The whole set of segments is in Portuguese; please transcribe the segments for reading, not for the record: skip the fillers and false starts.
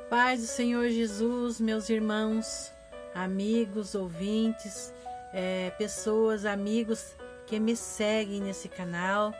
Paz do Senhor Jesus, meus irmãos, amigos, ouvintes, pessoas, amigos que me seguem nesse canal,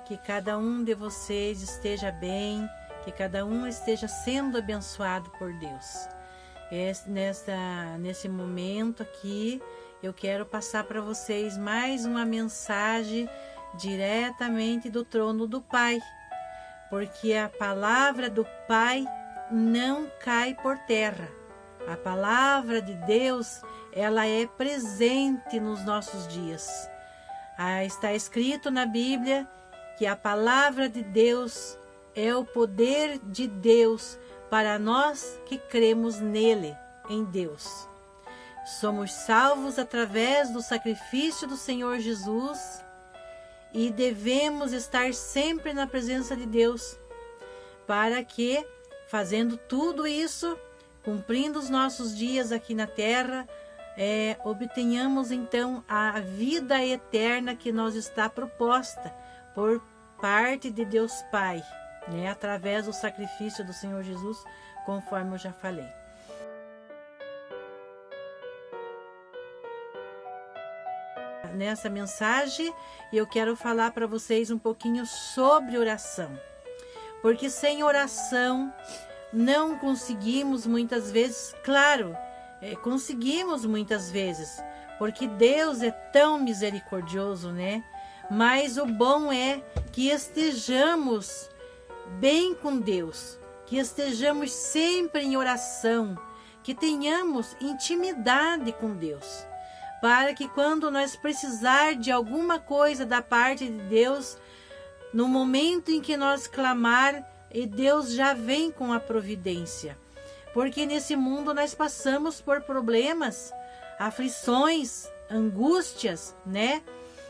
que cada um de vocês esteja bem, que cada um esteja sendo abençoado por Deus. Nesse momento aqui, eu quero passar para vocês mais uma mensagem diretamente do trono do Pai, porque a palavra do Pai não cai por terra. A palavra de Deus, ela é presente nos nossos dias. Está escrito na Bíblia que a palavra de Deus é o poder de Deus para nós que cremos nele, em Deus. Somos salvos através do sacrifício do Senhor Jesus e devemos estar sempre na presença de Deus, para que, fazendo tudo isso, cumprindo os nossos dias aqui na terra, obtenhamos então a vida eterna que nos está proposta por parte de Deus Pai, através do sacrifício do Senhor Jesus, conforme eu já falei. Nessa mensagem, eu quero falar para vocês um pouquinho sobre oração. Porque sem oração não conseguimos muitas vezes, claro, conseguimos muitas vezes, porque Deus é tão misericordioso, Mas o bom é que estejamos bem com Deus, que estejamos sempre em oração, que tenhamos intimidade com Deus, para que quando nós precisar de alguma coisa da parte de Deus, no momento em que nós clamar, Deus já vem com a providência. Porque nesse mundo nós passamos por problemas, aflições, angústias,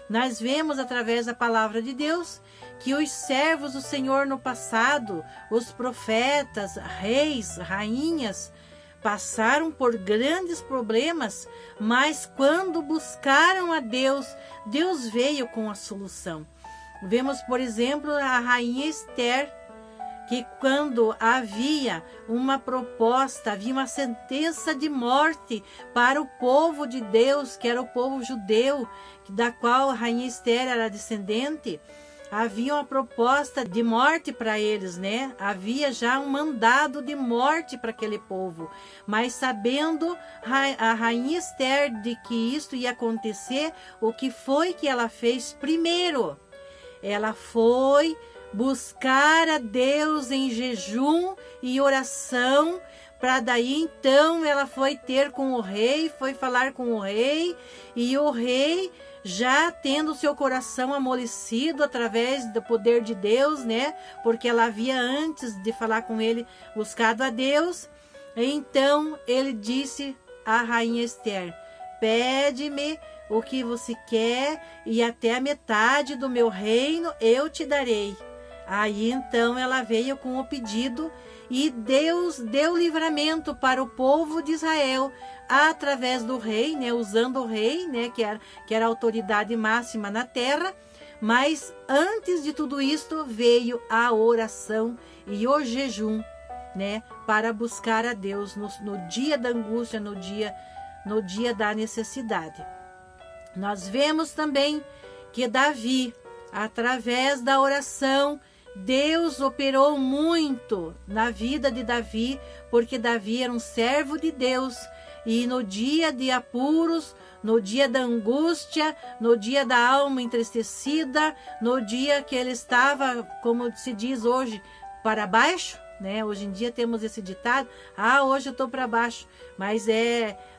Nós vemos através da palavra de Deus que os servos do Senhor no passado, os profetas, reis, rainhas, passaram por grandes problemas, mas quando buscaram a Deus, Deus veio com a solução. Vemos, por exemplo, a rainha Esther, que quando havia uma proposta, havia uma sentença de morte para o povo de Deus, que era o povo judeu, da qual a rainha Esther era descendente, havia uma proposta de morte para eles, Havia já um mandado de morte para aquele povo. Mas sabendo a rainha Esther de que isto ia acontecer, o que foi que ela fez primeiro? Ela foi buscar a Deus em jejum e oração, para daí então ela foi ter com o rei, foi falar com o rei, e o rei, já tendo seu coração amolecido através do poder de Deus, porque ela havia antes de falar com ele buscado a Deus, então ele disse à rainha Esther: pede-me o que você quer e até a metade do meu reino eu te darei. Aí então ela veio com o pedido e Deus deu livramento para o povo de Israel através do rei, usando o rei, que era a autoridade máxima na terra. Mas antes de tudo isto veio a oração e o jejum, para buscar a Deus no dia da angústia, no dia da necessidade. Nós vemos também que Davi, através da oração, Deus operou muito na vida de Davi, porque Davi era um servo de Deus, e no dia de apuros, no dia da angústia, no dia da alma entristecida, no dia que ele estava, como se diz hoje, para baixo, Hoje em dia temos esse ditado: hoje eu estou para baixo. Mas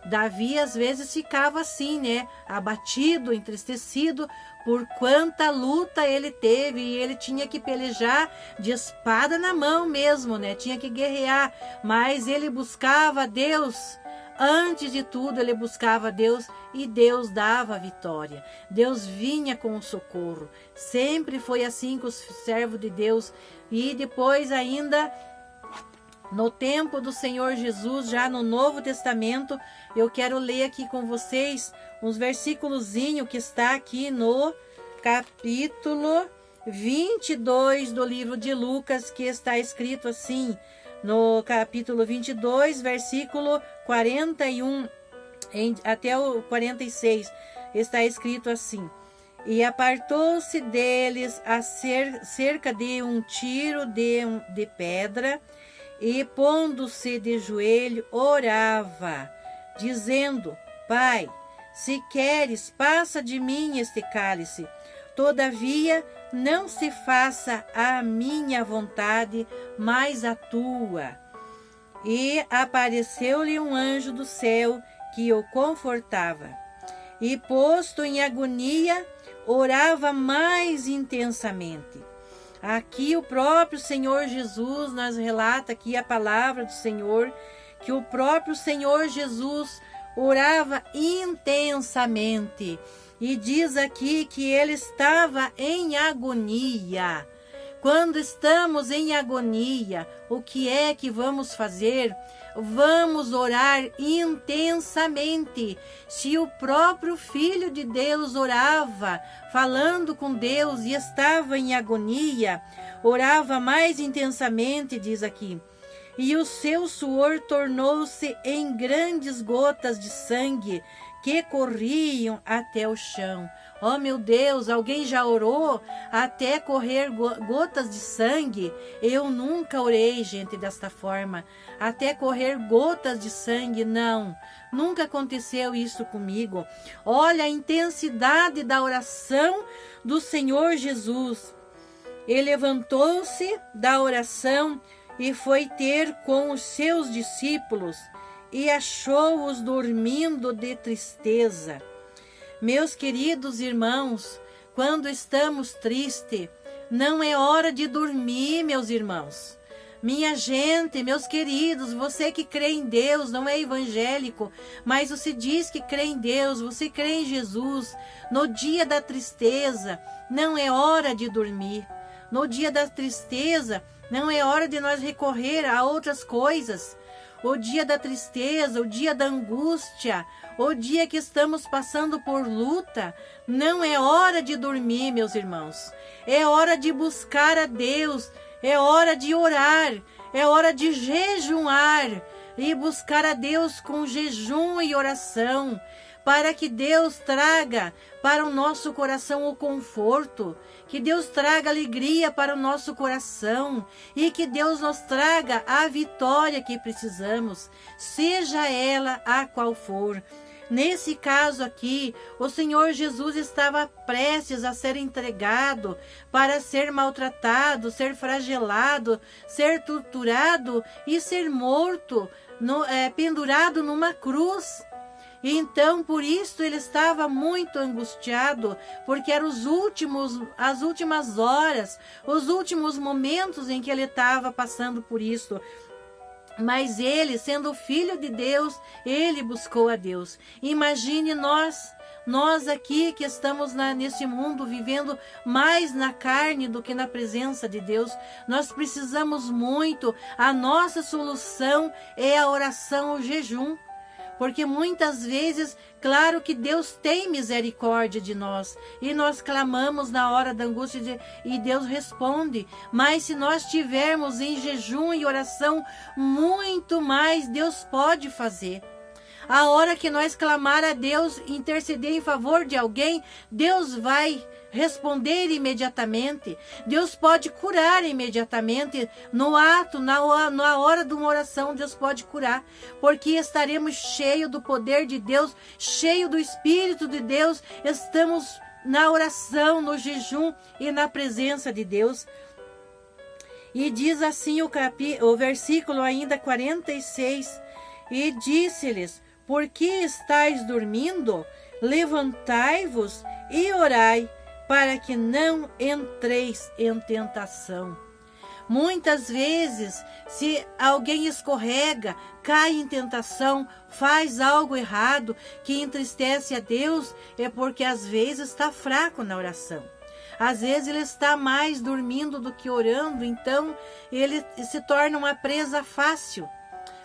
Davi às vezes ficava assim, abatido, entristecido, por quanta luta ele teve, e ele tinha que pelejar de espada na mão mesmo, tinha que guerrear, mas ele buscava Deus. Antes de tudo ele buscava Deus, e Deus dava a vitória. Deus vinha com o socorro. Sempre foi assim com os servos de Deus. E depois ainda, no tempo do Senhor Jesus, já no Novo Testamento, eu quero ler aqui com vocês uns versículozinhos que está aqui no capítulo 22 do livro de Lucas, que está escrito assim: no capítulo 22, versículo 41 até o 46, está escrito assim: e apartou-se deles a cerca de um tiro de pedra, e pondo-se de joelho, orava, dizendo: Pai, se queres, passa de mim este cálice. Todavia, não se faça a minha vontade, mas a tua. E apareceu-lhe um anjo do céu que o confortava. E, posto em agonia, orava mais intensamente. Aqui o próprio Senhor Jesus nos relata aqui a palavra do Senhor, que o próprio Senhor Jesus orava intensamente. E diz aqui que ele estava em agonia. Quando estamos em agonia, o que é que vamos fazer? Vamos orar intensamente. Se o próprio Filho de Deus orava, falando com Deus, e estava em agonia, orava mais intensamente, diz aqui. E o seu suor tornou-se em grandes gotas de sangue que corriam até o chão. Oh, meu Deus, alguém já orou até correr gotas de sangue? Eu nunca orei, gente, desta forma. Até correr gotas de sangue, não. Nunca aconteceu isso comigo. Olha a intensidade da oração do Senhor Jesus. Ele levantou-se da oração e foi ter com os seus discípulos e achou-os dormindo de tristeza. Meus queridos irmãos, quando estamos tristes, não é hora de dormir, meus irmãos. Minha gente, meus queridos, você que crê em Deus, não é evangélico, mas você diz que crê em Deus, você crê em Jesus. No dia da tristeza, não é hora de dormir. No dia da tristeza, não é hora de nós recorrer a outras coisas. O dia da tristeza, o dia da angústia, o dia que estamos passando por luta, não é hora de dormir, meus irmãos. É hora de buscar a Deus, é hora de orar, é hora de jejuar e buscar a Deus com jejum e oração, para que Deus traga para o nosso coração o conforto, que Deus traga alegria para o nosso coração e que Deus nos traga a vitória que precisamos, seja ela a qual for. Nesse caso aqui, o Senhor Jesus estava prestes a ser entregado para ser maltratado, ser flagelado, ser torturado e ser morto, pendurado numa cruz. E então, por isso, ele estava muito angustiado, porque eram as últimas horas, os últimos momentos em que ele estava passando por isso. Mas ele, sendo filho de Deus, ele buscou a Deus. Imagine nós aqui que estamos nesse mundo vivendo mais na carne do que na presença de Deus. Nós precisamos muito, a nossa solução é a oração, o jejum. Porque muitas vezes, claro que Deus tem misericórdia de nós. E nós clamamos na hora da angústia e Deus responde. Mas se nós tivermos em jejum e oração, muito mais Deus pode fazer. A hora que nós clamar a Deus, interceder em favor de alguém, Deus vai responder imediatamente. Deus pode curar imediatamente. No ato, na hora de uma oração, Deus pode curar. Porque estaremos cheios do poder de Deus, cheios do Espírito de Deus. Estamos na oração, no jejum e na presença de Deus. E diz assim o versículo ainda 46. E disse-lhes: por que estáis dormindo? Levantai-vos e orai, para que não entreis em tentação. Muitas vezes, se alguém escorrega, cai em tentação, faz algo errado que entristece a Deus, é porque às vezes está fraco na oração. Às vezes ele está mais dormindo do que orando, então ele se torna uma presa fácil.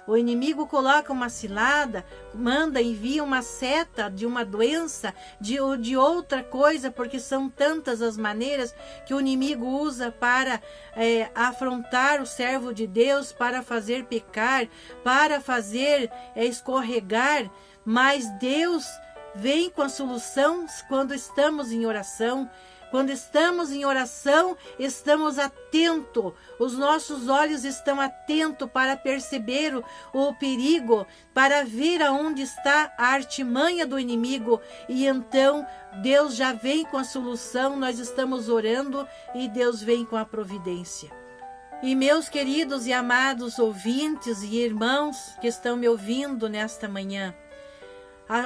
O inimigo coloca uma cilada, envia uma seta de uma doença, de outra coisa, porque são tantas as maneiras que o inimigo usa para afrontar o servo de Deus, para fazer pecar, para fazer escorregar, mas Deus vem com a solução quando estamos em oração. Quando estamos em oração, estamos atentos, os nossos olhos estão atentos para perceber o perigo, para ver aonde está a artimanha do inimigo, e então Deus já vem com a solução, nós estamos orando e Deus vem com a providência. E meus queridos e amados ouvintes e irmãos que estão me ouvindo nesta manhã,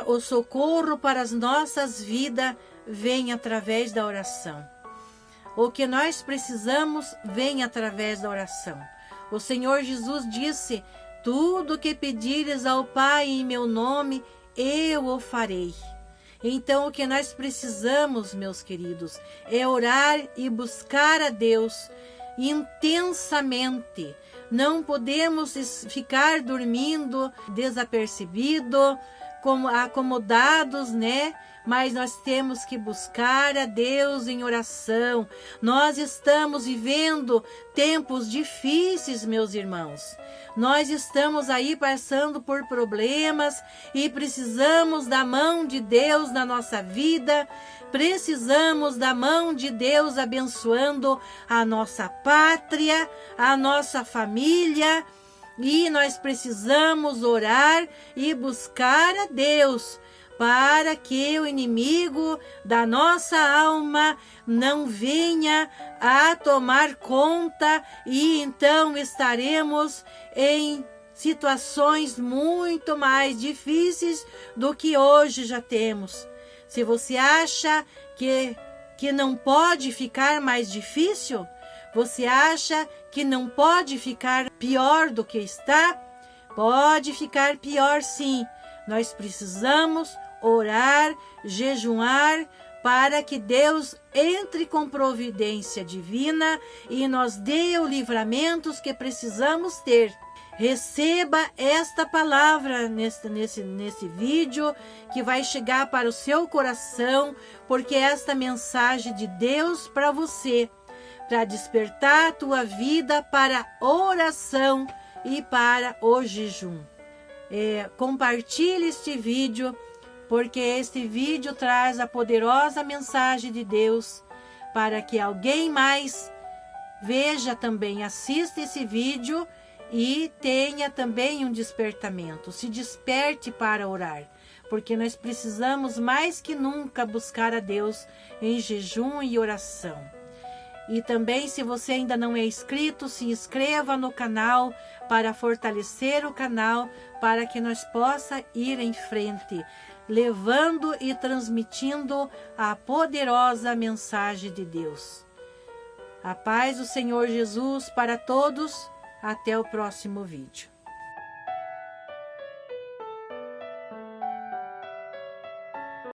o socorro para as nossas vidas vem através da oração. O que nós precisamos vem através da oração. O Senhor Jesus disse: tudo que pedires ao Pai em meu nome, eu o farei. Então o que nós precisamos, meus queridos, é orar e buscar a Deus intensamente. Não podemos ficar dormindo desapercebido, como acomodados, né? Mas nós temos que buscar a Deus em oração. Nós estamos vivendo tempos difíceis, meus irmãos. Nós estamos aí passando por problemas e precisamos da mão de Deus na nossa vida. Precisamos da mão de Deus abençoando a nossa pátria, a nossa família. E nós precisamos orar e buscar a Deus para que o inimigo da nossa alma não venha a tomar conta, e então estaremos em situações muito mais difíceis do que hoje já temos. Se você acha que não pode ficar mais difícil, você acha que não pode ficar pior do que está? Pode ficar pior, sim. Nós precisamos orar, jejuar, para que Deus entre com providência divina e nos dê os livramentos que precisamos ter. Receba esta palavra nesse vídeo, que vai chegar para o seu coração, porque esta mensagem de Deus para você, para despertar a tua vida para a oração e para o jejum. Compartilhe este vídeo, porque este vídeo traz a poderosa mensagem de Deus, para que alguém mais veja também, assista esse vídeo e tenha também um despertamento. Se desperte para orar, porque nós precisamos mais que nunca buscar a Deus em jejum e oração. E também, se você ainda não é inscrito, se inscreva no canal para fortalecer o canal, para que nós possa ir em frente, levando e transmitindo a poderosa mensagem de Deus. A paz do Senhor Jesus para todos. Até o próximo vídeo.